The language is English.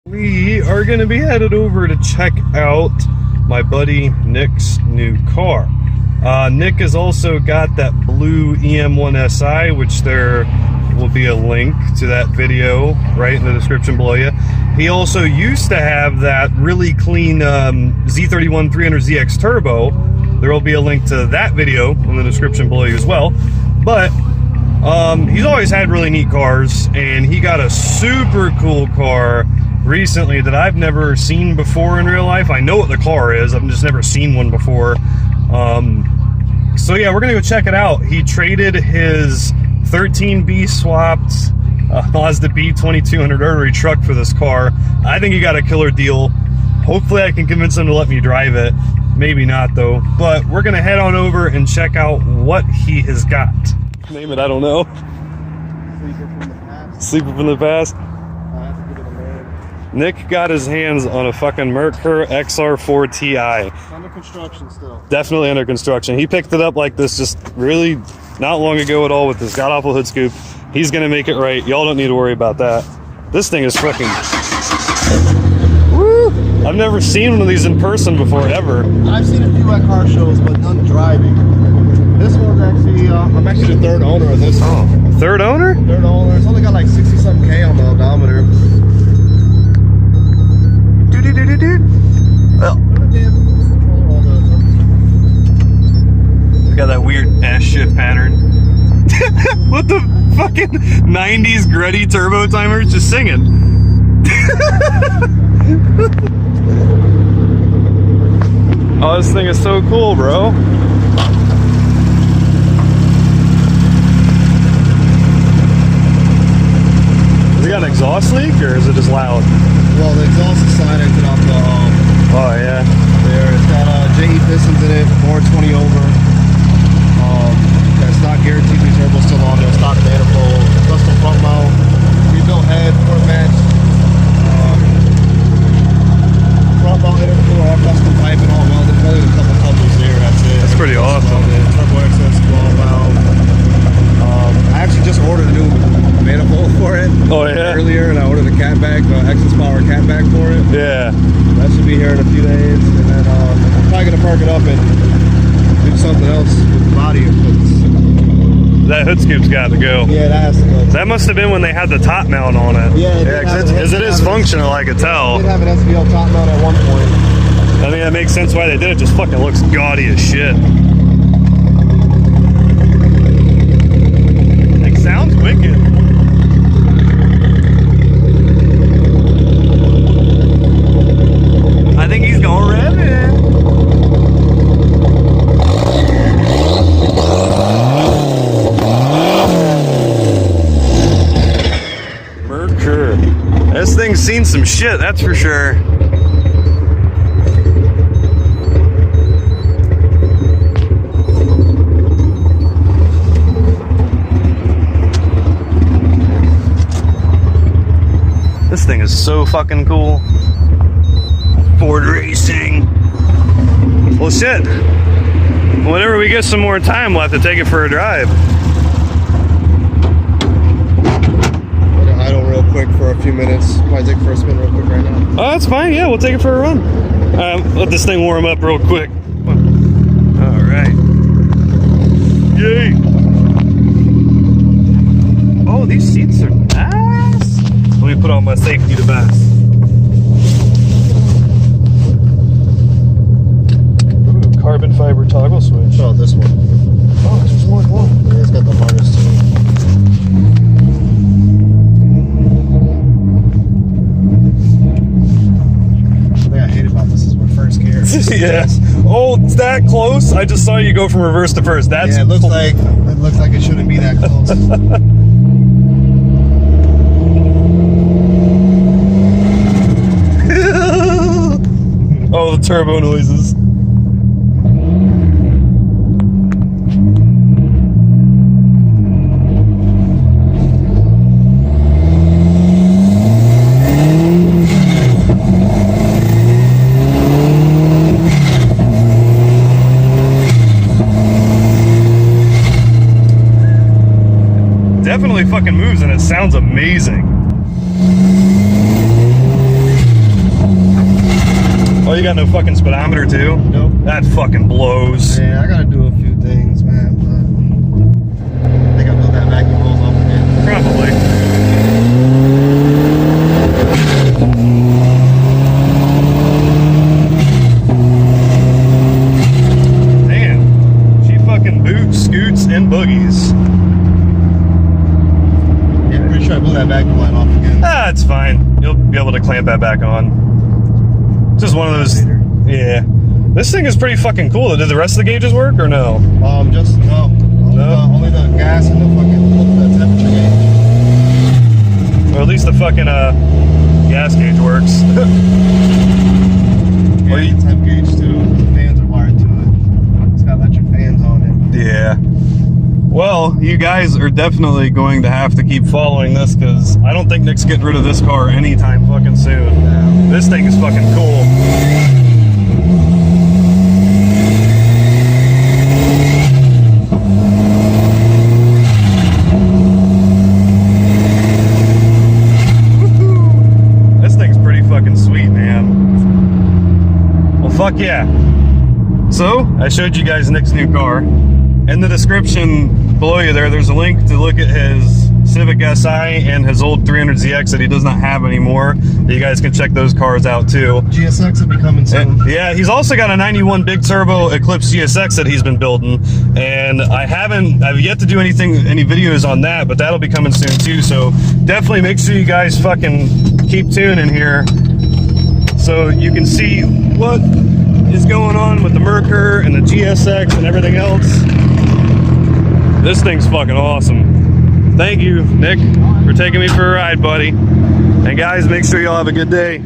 We are going to be headed over to check out my buddy Nick's new car. Nick has also got that blue EM1SI, which there will be a link to that video right in the description below you. He also used to have that really clean Z31 300ZX Turbo. There will be a link to that video in the description below you as well. But he's always had really neat cars, and he got a super cool car recently that I've never seen before in real life. I know what the car is, I've just never seen one before. So yeah, we're gonna go check it out. He traded his 13B swapped Mazda B2200 rotary truck for this car. I think he got a killer deal. Hopefully I can convince him to let me drive it. Maybe not though, but we're gonna head on over and check out what he has got. Name it, I don't know. Sleeper from the past. Sleeper from the past. I have to give it a name. Nick got his hands on a fucking Merkur XR4Ti. Under construction still. Definitely under construction. He picked it up like this just really not long ago at all with this god-awful hood scoop. He's gonna make it right. Y'all don't need to worry about that. This thing is fucking... Woo! I've never seen one of these in person before, ever. I've seen a few at car shows, but none driving. This one's actually, I'm actually the third owner of this. Oh, third owner? Third owner. It's only got like 60-something K on the odometer. Well, we got that weird S shift pattern. What the fucking 90s gruddy turbo timer is just singing. Oh, this thing is so cool, bro. Has it got an exhaust leak or is it just loud? Well, the exhaust is side exit off the oh yeah. there. It's got JE pistons in it, 420 over. Got stock gear, TP turbo still on there, stock manifold, custom front mount, rebuilt head, port match, front mount intercooler, all custom piping, all welded. Only a couple couplers there. That's it. That's pretty awesome. Turbo access, blow valve. I actually just ordered a new manifold for it. Oh yeah. Earlier, and I ordered a cat bag, Access Power cat bag for it. Yeah. That should be here in a few days, and then I'm probably gonna park it up and do something else with the body. That hood scoop's got to go. Yeah, that has to go. That must have been when they had the top mount on it. Yeah, because it is functional, I could tell. It did have an SVL top mount at one point. I mean, that makes sense why they did it. Just fucking looks gaudy as shit. It sounds wicked. I think he's going rev it. Merkur. This thing's seen some shit, that's for sure. This thing is so fucking cool. Ford Racing. Well, shit. Whenever we get some more time, we'll have to take it for a drive. Idle real quick for a few minutes. Might take it for a spin real quick right now. Oh, that's fine. Yeah, we'll take it for a run. Let this thing warm up real quick. All right. Yay. Oh, these seats are nice. Let me put on my safety device. Ooh, carbon fiber toggle switch. Oh, this one. Oh, there's more than one. Yeah, it's got the harness too. The thing I hate about this is we're first gear. Yes. Oh, it's that close? I just saw you go from reverse to first. That's yeah, it looks like it shouldn't be that close. Oh, the turbo noises. Definitely fucking moves and it sounds amazing. you got no fucking speedometer too? Nope. That fucking blows. Yeah, I gotta do a few things, man. But I think I blew that vacuum hose off again. Probably. Man, she fucking boots, scoots, and boogies. Yeah, pretty sure I blew that vacuum line off again. Ah, it's fine. You'll be able to clamp that back on. Just one of those. Yeah. This thing is pretty fucking cool. Did the rest of the gauges work or no? Just no. Only the gas and the fucking temperature gauge. Or at least the fucking gas gauge works. Well, the temp gauge too. The fans are wired to it. It's got electric fans on it. Yeah. Well, you guys are definitely going to have to keep following this because I don't think Nick's getting rid of this car anytime fucking soon. Yeah. This thing is fucking cool. Woohoo! This thing's pretty fucking sweet, man. Well, fuck yeah. So, I showed you guys Nick's new car. In the description below you there's a link to look at his Civic Si and his old 300ZX that he does not have anymore. You guys can check those cars out too. GSX will be coming soon. Yeah, he's also got a 91 big turbo Eclipse GSX that he's been building, and I've yet to do any videos on that, but that'll be coming soon too. So definitely make sure you guys fucking keep tuning here so you can see what is going on with the Merkur and the GSX and everything else. This thing's fucking awesome. Thank you, Nick, for taking me for a ride, buddy. And guys, make sure y'all have a good day.